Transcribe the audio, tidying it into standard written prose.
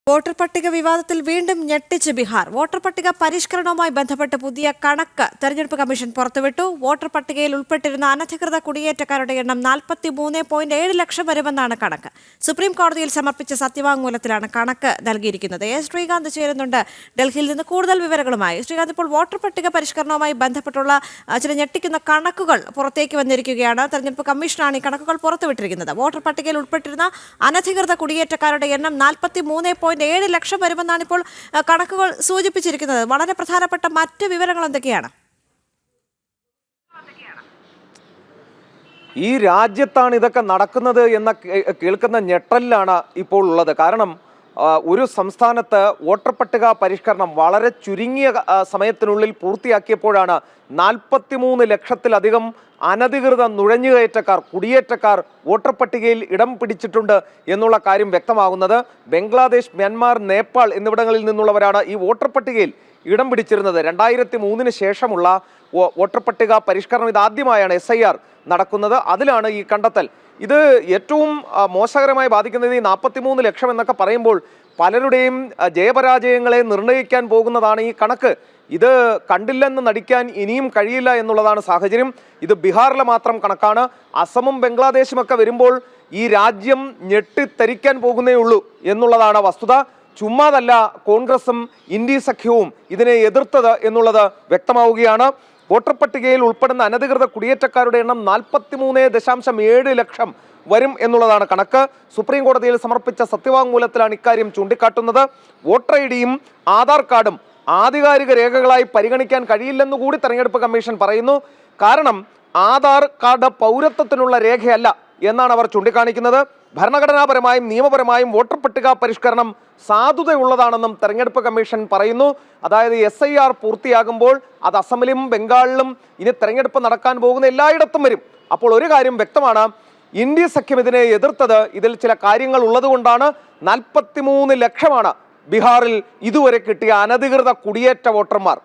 Voter പട്ടിക വിവാദത്തിൽ വീണ്ടും ഞെട്ടിച്ച് ബീഹാർ. വോട്ടർ പട്ടിക പരിഷ്കരണവുമായി ബന്ധപ്പെട്ട് പുതിയ കണക്ക് തെരഞ്ഞെടുപ്പ് കമ്മീഷൻ പുറത്തുവിട്ടു. വോട്ടർ പട്ടികയിൽ ഉൾപ്പെട്ടിരുന്ന അനധികൃത കുടിയേറ്റക്കാരുടെ എണ്ണം 43.7 ലക്ഷം വരുമെന്നാണ് കണക്ക്. സുപ്രീം കോടതിയിൽ സമർപ്പിച്ച സത്യവാങ്മൂലത്തിലാണ് കണക്ക് നൽകിയിരിക്കുന്നത്. ശ്രീകാന്ത് ചേരുന്നുണ്ട് ഡൽഹിയിൽ നിന്ന് കൂടുതൽ വിവരങ്ങളുമായി. ശ്രീകാന്ത്, ഇപ്പോൾ വോട്ടർ പട്ടിക പരിഷ്കരണവുമായി ബന്ധപ്പെട്ടുള്ള ചില ഞെട്ടിക്കുന്ന കണക്കുകൾ പുറത്തേക്ക് വന്നിരിക്കുകയാണ്. തെരഞ്ഞെടുപ്പ് കമ്മീഷനാണ് ഈ കണക്കുകൾ പുറത്തുവിട്ടിരിക്കുന്നത്. വോട്ടർ പട്ടികയിൽ ഉൾപ്പെട്ടിരുന്ന അനധികൃത കുടിയേറ്റക്കാരുടെ എണ്ണം 43.7 ലക്ഷം വരുമെന്നാണ് ഇപ്പോൾ കണക്കുകൾ സൂചിപ്പിച്ചിരിക്കുന്നത്. വളരെ പ്രധാനപ്പെട്ട മറ്റ് വിവരങ്ങൾ എന്തൊക്കെയാണ്? ഈ രാജ്യത്താണ് ഇതൊക്കെ നടക്കുന്നത് എന്ന കേൾക്കുന്ന ഞെട്ടലിലാണ് ഇപ്പോൾ ഉള്ളത്. കാരണം ഒരു സംസ്ഥാനത്ത് വോട്ടർ പട്ടിക പരിഷ്കരണം വളരെ ചുരുങ്ങിയ സമയത്തിനുള്ളിൽ പൂർത്തിയാക്കിയപ്പോഴാണ് 43 ലക്ഷത്തിലധികം അനധികൃത നുഴഞ്ഞുകയറ്റക്കാർ, കുടിയേറ്റക്കാർ വോട്ടർ പട്ടികയിൽ ഇടം പിടിച്ചിട്ടുണ്ട് എന്നുള്ള കാര്യം വ്യക്തമാകുന്നത്. ബംഗ്ലാദേശ്, മ്യാൻമാർ, നേപ്പാൾ എന്നിവിടങ്ങളിൽ നിന്നുള്ളവരാണ് ഈ വോട്ടർ പട്ടികയിൽ ഇടം പിടിച്ചിരുന്നത്. 2003 ശേഷമുള്ള വോട്ടർ പട്ടിക പരിഷ്കരണം ഇതാദ്യമായാണ് SIR നടക്കുന്നത്. അതിലാണ് ഈ കണ്ടെത്തൽ. ഇത് ഏറ്റവും മോശകരമായി ബാധിക്കുന്നത് ഈ 43 ലക്ഷം എന്നൊക്കെ പറയുമ്പോൾ പലരുടെയും ജയപരാജയങ്ങളെ നിർണ്ണയിക്കാൻ പോകുന്നതാണ് ഈ കണക്ക്. ഇത് കണ്ടില്ലെന്ന് നടിക്കാൻ ഇനിയും കഴിയില്ല എന്നുള്ളതാണ് സാഹചര്യം. ഇത് ബീഹാറിലെ മാത്രം കണക്കാണ്. അസമും ബംഗ്ലാദേശും ഒക്കെ വരുമ്പോൾ ഈ രാജ്യം ഞെട്ടിത്തരിക്കാൻ പോകുന്നേ ഉള്ളൂ എന്നുള്ളതാണ് വസ്തുത. ചുമ്മാതല്ല കോൺഗ്രസും ഇന്ത്യ സഖ്യവും ഇതിനെ എതിർത്തത് എന്നുള്ളത് വ്യക്തമാവുകയാണ്. വോട്ടർ പട്ടികയിൽ ഉൾപ്പെടുന്ന അനധികൃത കുടിയേറ്റക്കാരുടെ എണ്ണം 43.7 ലക്ഷം വരും എന്നുള്ളതാണ് കണക്ക്. സുപ്രീം കോടതിയിൽ സമർപ്പിച്ച സത്യവാങ്മൂലത്തിലാണ് ഇക്കാര്യം ചൂണ്ടിക്കാട്ടുന്നത്. വോട്ടർ ഐഡിയും ആധാർ കാർഡും ആധികാരിക രേഖകളായി പരിഗണിക്കാൻ കഴിയില്ലെന്നുകൂടി തെരഞ്ഞെടുപ്പ് കമ്മീഷൻ പറയുന്നു. കാരണം ആധാർ കാർഡ് പൗരത്വത്തിനുള്ള രേഖയല്ല എന്നാണ് അവർ ചൂണ്ടിക്കാണിക്കുന്നത്. ഭരണഘടനാപരമായും നിയമപരമായും വോട്ടർ പട്ടിക പരിഷ്കരണം സാധുതയുള്ളതാണെന്നും തെരഞ്ഞെടുപ്പ് കമ്മീഷൻ പറയുന്നു. അതായത് SIR പൂർത്തിയാകുമ്പോൾ അത് അസമിലും ബംഗാളിലും ഇനി തെരഞ്ഞെടുപ്പ് നടക്കാൻ പോകുന്ന എല്ലായിടത്തും വരും. അപ്പോൾ ഒരു കാര്യം വ്യക്തമാണ്, ഇന്ത്യ സഖ്യം ഇതിനെ എതിർത്തത് ഇതിൽ ചില കാര്യങ്ങൾ ഉള്ളതുകൊണ്ടാണ്. 43 ലക്ഷമാണ് ബീഹാറിൽ ഇതുവരെ കിട്ടിയ അനധികൃത കുടിയേറ്റ വോട്ടർമാർ.